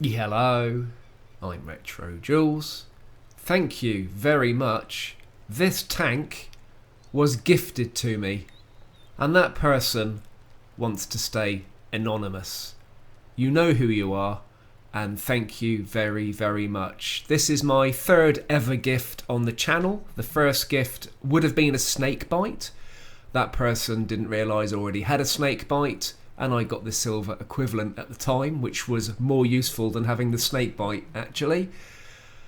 Hello, I'm RetroJules. Thank you very much. This tank was gifted to me, and that person wants to stay anonymous. You know who you are, and thank you very, very much. This is my third ever gift on the channel. The first gift would have been a snake bite. That person didn't realise I already had a snake bite, and I got the silver equivalent at the time, which was more useful than having the snake bite actually.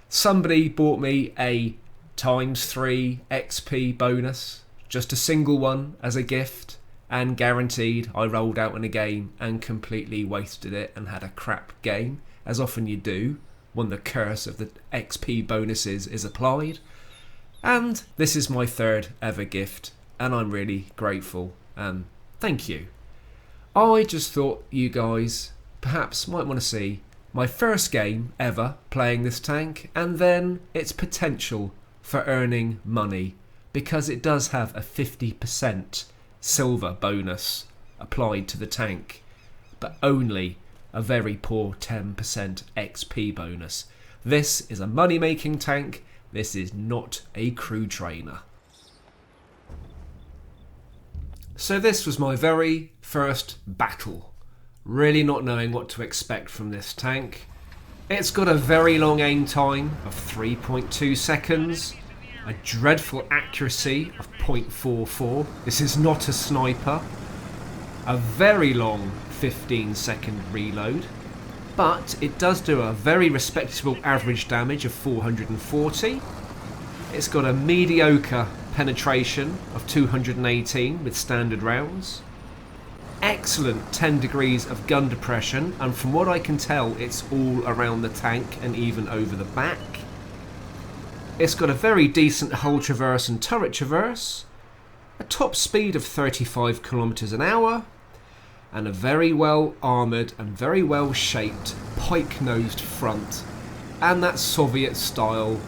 Somebody bought me a ×3 XP bonus, just a single one as a gift, and guaranteed I rolled out in a game and completely wasted it and had a crap game, as often you do when the curse of the XP bonuses is applied. And this is my third ever gift, and I'm really grateful, and thank you. I just thought you guys perhaps might want to see my first game ever playing this tank, and then its potential for earning money, because it does have a 50% silver bonus applied to the tank, but only a very poor 10% XP bonus. This is a money making tank. This is not a crew trainer. So this was my very first battle, really not knowing what to expect from this tank. It's got a very long aim time of 3.2 seconds, a dreadful accuracy of 0.44, this is not a sniper, a very long 15-second reload, but it does do a very respectable average damage of 440. It's got a mediocre penetration of 218 with standard rounds. Excellent 10 degrees of gun depression, and from what I can tell it's all around the tank and even over the back. It's got a very decent hull traverse and turret traverse, a top speed of 35 kilometers an hour, and a very well armoured and very well shaped pike-nosed front, and that Soviet style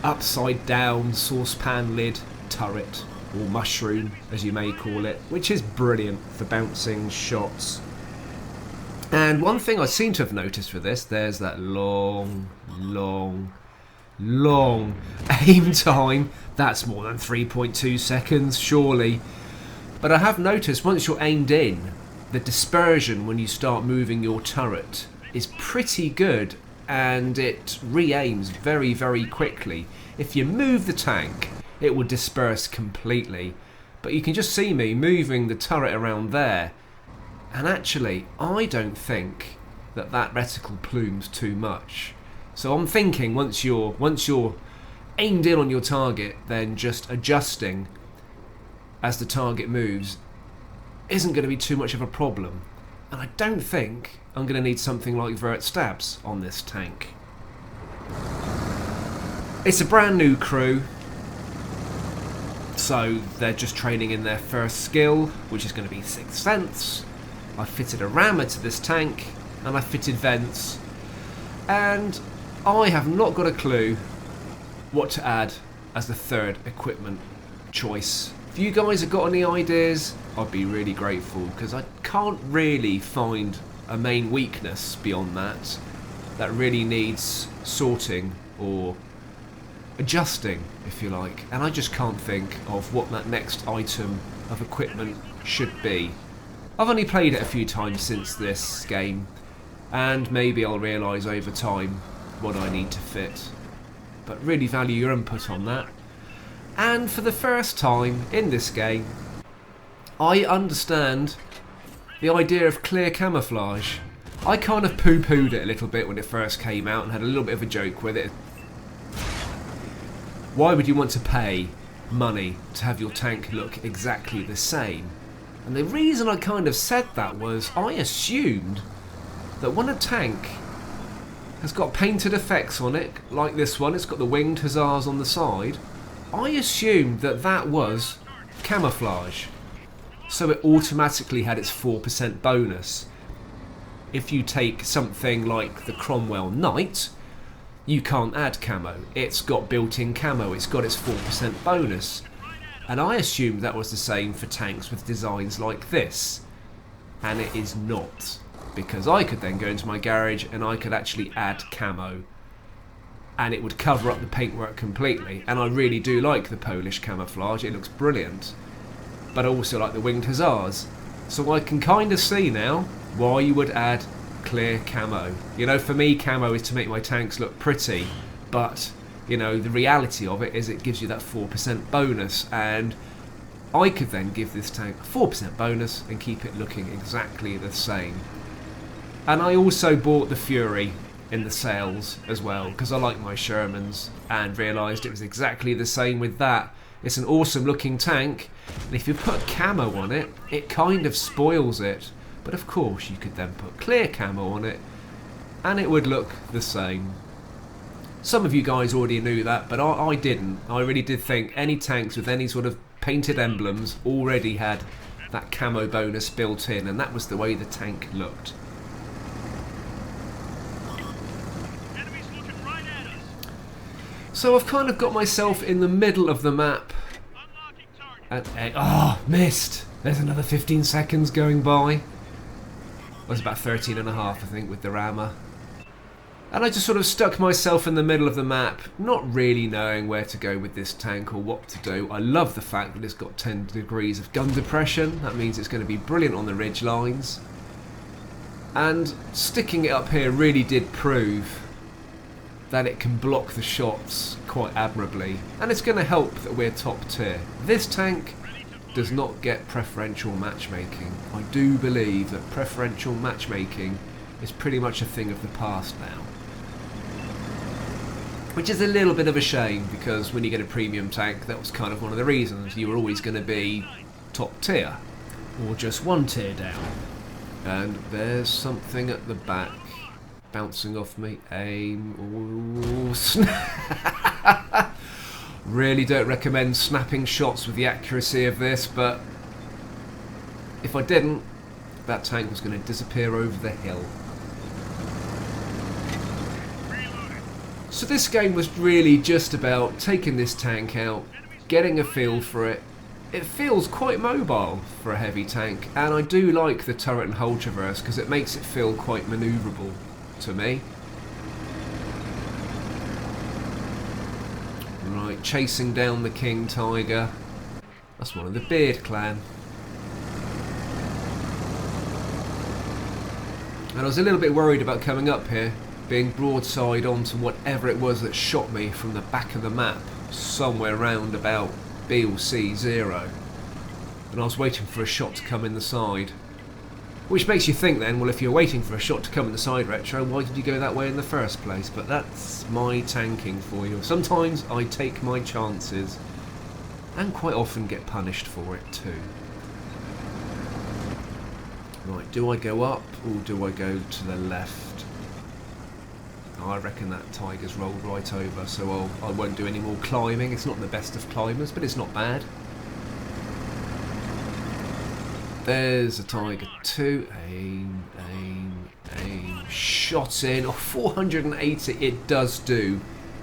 upside down saucepan lid turret, or mushroom as you may call it, which is brilliant for bouncing shots. And one thing I seem to have noticed with this, there's that long aim time. That's more than 3.2 seconds surely, but I have noticed once you're aimed in, the dispersion when you start moving your turret is pretty good, and it re-aims very, very quickly. If you move the tank, it will disperse completely. But you can just see me moving the turret around there, and actually I don't think that reticle plumes too much. So I'm thinking once you're aimed in on your target, then just adjusting as the target moves isn't going to be too much of a problem. And I don't think I'm going to need something like vert stabs on this tank. It's a brand new crew, so they're just training in their first skill, which is going to be Sixth Sense. I fitted a rammer to this tank, and I fitted vents, and I have not got a clue what to add as the third equipment choice. If you guys have got any ideas, I'd be really grateful, because I can't really find a main weakness beyond that really needs sorting or adjusting, if you like, and I just can't think of what that next item of equipment should be. I've only played it a few times since this game, and maybe I'll realise over time what I need to fit, but really value your input on that. And for the first time in this game, I understand the idea of clear camouflage. I kind of poo-pooed it a little bit when it first came out and had a little bit of a joke with it. Why would you want to pay money to have your tank look exactly the same? And the reason I kind of said that was I assumed that when a tank has got painted effects on it, like this one, it's got the winged hussars on the side, I assumed that was camouflage, so it automatically had its 4% bonus. If you take something like the Cromwell Knight, you can't add camo. It's got built-in camo, it's got its 4% bonus. And I assumed that was the same for tanks with designs like this. And it is not. because I could then go into my garage and I could actually add camo, and it would cover up the paintwork completely. And I really do like the Polish camouflage, it looks brilliant, but I also like the Winged Hussars. So I can kind of see now why you would add clear camo. You know, for me, camo is to make my tanks look pretty, but you know, the reality of it is it gives you that 4% bonus, and I could then give this tank a 4% bonus and keep it looking exactly the same. And I also bought the Fury in the sales as well, because I like my Shermans, and realised it was exactly the same with that. It's an awesome looking tank, and if you put camo on it, it kind of spoils it. But of course you could then put clear camo on it, and it would look the same. Some of you guys already knew that, but I didn't. I really did think any tanks with any sort of painted emblems already had that camo bonus built in, and that was the way the tank looked. So I've kind of got myself in the middle of the map. Missed! There's another 15 seconds going by. It was about 13 and a half, I think, with the rammer. And I just sort of stuck myself in the middle of the map, not really knowing where to go with this tank or what to do. I love the fact that it's got 10 degrees of gun depression. That means it's going to be brilliant on the ridge lines. And sticking it up here really did prove that it can block the shots quite admirably, and it's going to help that we're top tier. This tank does not get preferential matchmaking. I do believe that preferential matchmaking is pretty much a thing of the past now, which is a little bit of a shame, because when you get a premium tank, that was kind of one of the reasons you were always going to be top tier or just one tier down. And there's something at the back bouncing off me. Aim. Ooh, really don't recommend snapping shots with the accuracy of this, but if I didn't, that tank was going to disappear over the hill. So this game was really just about taking this tank out, getting a feel for it. It feels quite mobile for a heavy tank, and I do like the turret and hull traverse because it makes it feel quite manoeuvrable to me. Right, chasing down the King Tiger. That's one of the Beard clan. And I was a little bit worried about coming up here, being broadside onto whatever it was that shot me from the back of the map, somewhere round about B or C0. And I was waiting for a shot to come in the side. Which makes you think then, well, if you're waiting for a shot to come in the side, Retro, why did you go that way in the first place? But that's my tanking for you. Sometimes I take my chances, and quite often get punished for it too. Right, do I go up, or do I go to the left? I reckon that Tiger's rolled right over, so I won't do any more climbing. It's not the best of climbers, but it's not bad. There's a Tiger 2. Aim, aim, aim. Shot in. Oh, 480. It does do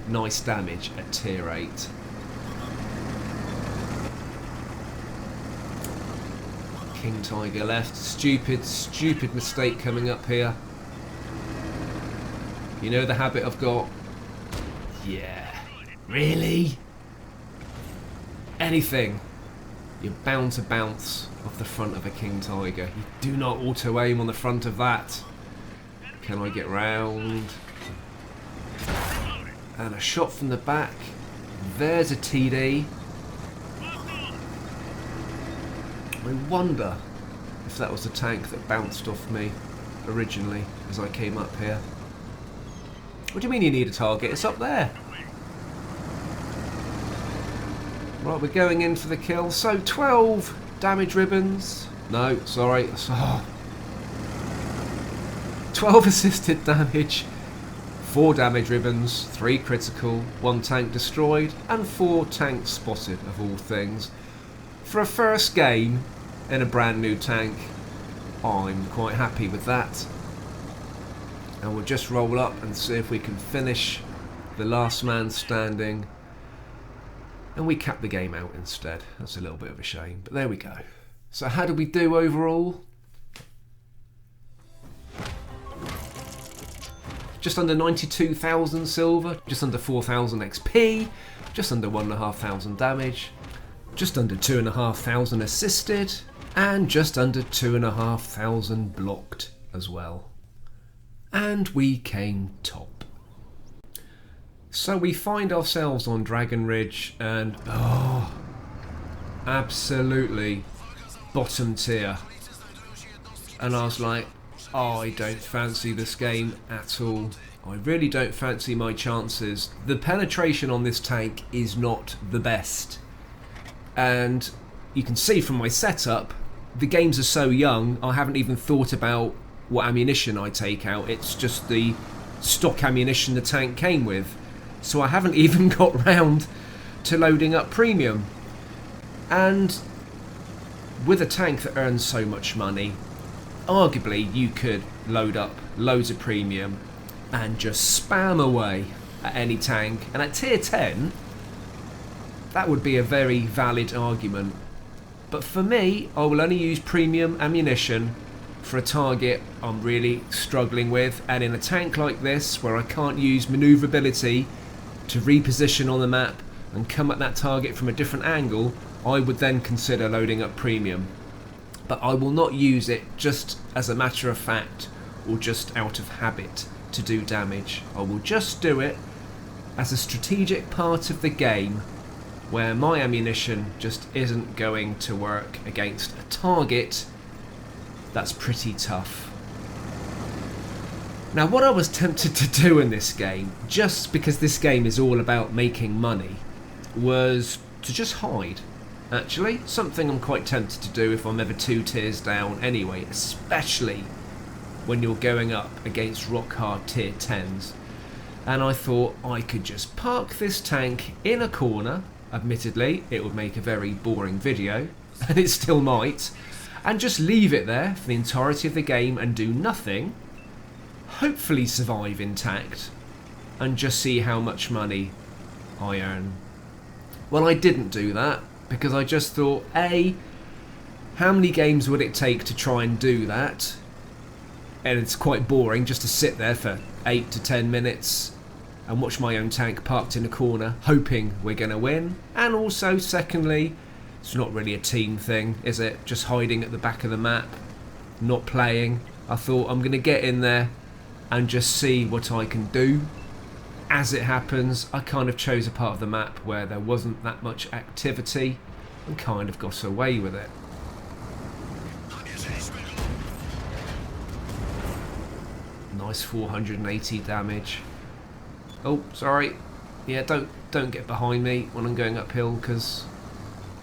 nice damage at tier 8. King Tiger left. Stupid mistake coming up here. You know the habit I've got? Yeah. Really? Anything. You're bound to bounce off the front of a King Tiger. You do not auto-aim on the front of that. Can I get round? And a shot from the back. There's a TD. I wonder if that was the tank that bounced off me originally as I came up here. What do you mean you need a target? It's up there. Right, we're going in for the kill. So 12 damage ribbons. No, sorry. 12 assisted damage, 4 damage ribbons, 3 critical, 1 tank destroyed, and 4 tanks spotted, of all things. For a first game in a brand new tank, I'm quite happy with that. And we'll just roll up and see if we can finish the last man standing. And we cap the game out instead. That's a little bit of a shame, but there we go. So how did we do overall? just under 92,000 silver, just under 4,000 XP, just under 1,500 damage, just under 2,500 assisted, and just under 2,500 blocked as well. And we came top. So we find ourselves on Dragon Ridge and absolutely bottom tier. And I was like, I don't fancy this game at all. I really don't fancy my chances. The penetration on this tank is not the best. And you can see from my setup, the games are so young, I haven't even thought about what ammunition I take out. It's just the stock ammunition the tank came with. So I haven't even got round to loading up premium. And with a tank that earns so much money, arguably you could load up loads of premium and just spam away at any tank. And at tier 10, that would be a very valid argument. But for me, I will only use premium ammunition for a target I'm really struggling with. And in a tank like this, where I can't use manoeuvrability to reposition on the map and come at that target from a different angle, I would then consider loading up premium. But I will not use it just as a matter of fact or just out of habit to do damage. I will just do it as a strategic part of the game where my ammunition just isn't going to work against a target that's pretty tough. Now, what I was tempted to do in this game, just because this game is all about making money, was to just hide. Actually, something I'm quite tempted to do if I'm ever 2 tiers down anyway, especially when you're going up against rock hard tier 10s. And I thought I could just park this tank in a corner. Admittedly, it would make a very boring video, and it still might, and just leave it there for the entirety of the game and do nothing, hopefully survive intact, and just see how much money I earn. Well, I didn't do that, because I just thought, A, how many games would it take to try and do that? And it's quite boring just to sit there for 8 to 10 minutes and watch my own tank parked in a corner, hoping we're going to win. And also, secondly, it's not really a team thing, is it? Just hiding at the back of the map, not playing. I thought I'm going to get in there and just see what I can do. As it happens, I kind of chose a part of the map where there wasn't that much activity and kind of got away with it. Nice 480 damage. Oh, sorry. Yeah, don't get behind me when I'm going uphill, because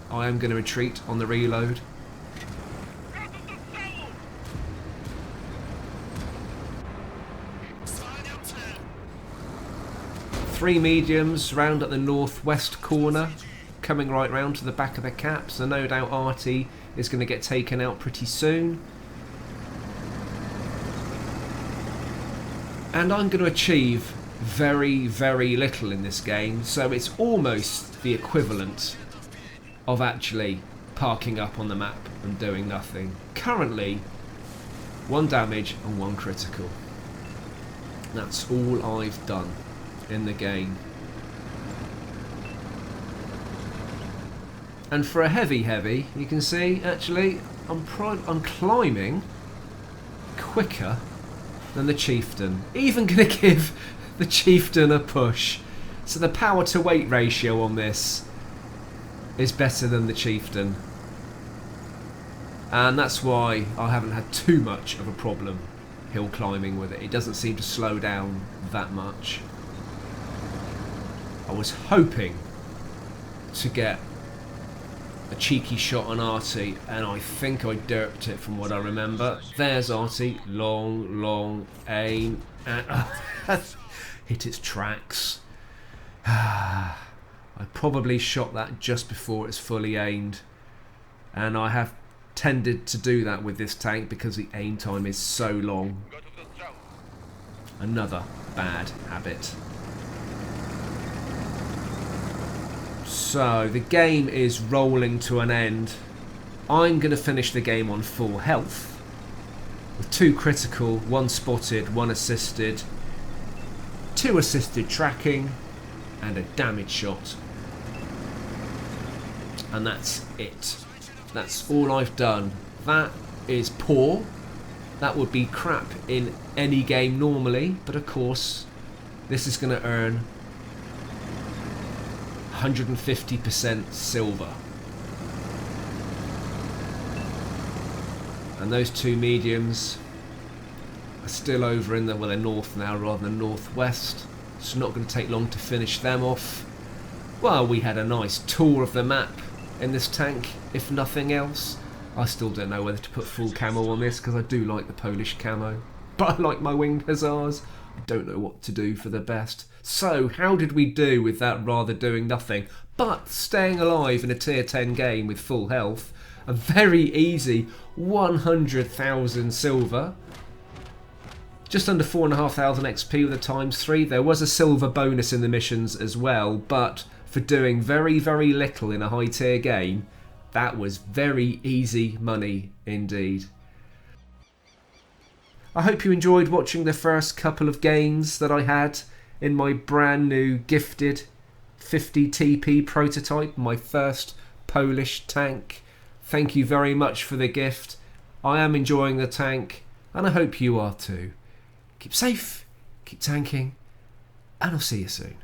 I am going to retreat on the reload. Three mediums round at the northwest corner, coming right round to the back of the cap, so no doubt Artie is going to get taken out pretty soon. And I'm going to achieve very, very little in this game, so it's almost the equivalent of actually parking up on the map and doing nothing. Currently, 1 damage and 1 critical. That's all I've done in the game. And for a heavy, you can see actually I'm climbing quicker than the Chieftain. Even gonna give the Chieftain a push. So the power to weight ratio on this is better than the Chieftain. And that's why I haven't had too much of a problem hill climbing with it. It doesn't seem to slow down that much. I was hoping to get a cheeky shot on Artie, and I think I derped it from what I remember. There's Artie, long aim, and hit its tracks. I probably shot that just before it's fully aimed, and I have tended to do that with this tank because the aim time is so long. Another bad habit. So the game is rolling to an end. I'm going to finish the game on full health with 2 critical, 1 spotted, 1 assisted, 2 assisted tracking, and a damage shot. And that's it. That's all I've done. That is poor. That would be crap in any game normally, but of course this is going to earn 150% silver. And those 2 mediums are still over in the, well, they're north now rather than northwest. It's not going to take long to finish them off. Well, we had a nice tour of the map in this tank, if nothing else. I still don't know whether to put full camo on this because I do like the Polish camo, but I like my winged hussars. I don't know what to do for the best. So how did we do with that rather doing nothing but staying alive in a tier 10 game with full health? A very easy 100,000 silver, just under 4,500 XP with a ×3. There was a silver bonus in the missions as well, but for doing very, very little in a high tier game, that was very easy money indeed. I hope you enjoyed watching the first couple of games that I had in my brand new gifted 50 TP prototype, my first Polish tank. Thank you very much for the gift. I am enjoying the tank, and I hope you are too. Keep safe, keep tanking, and I'll see you soon.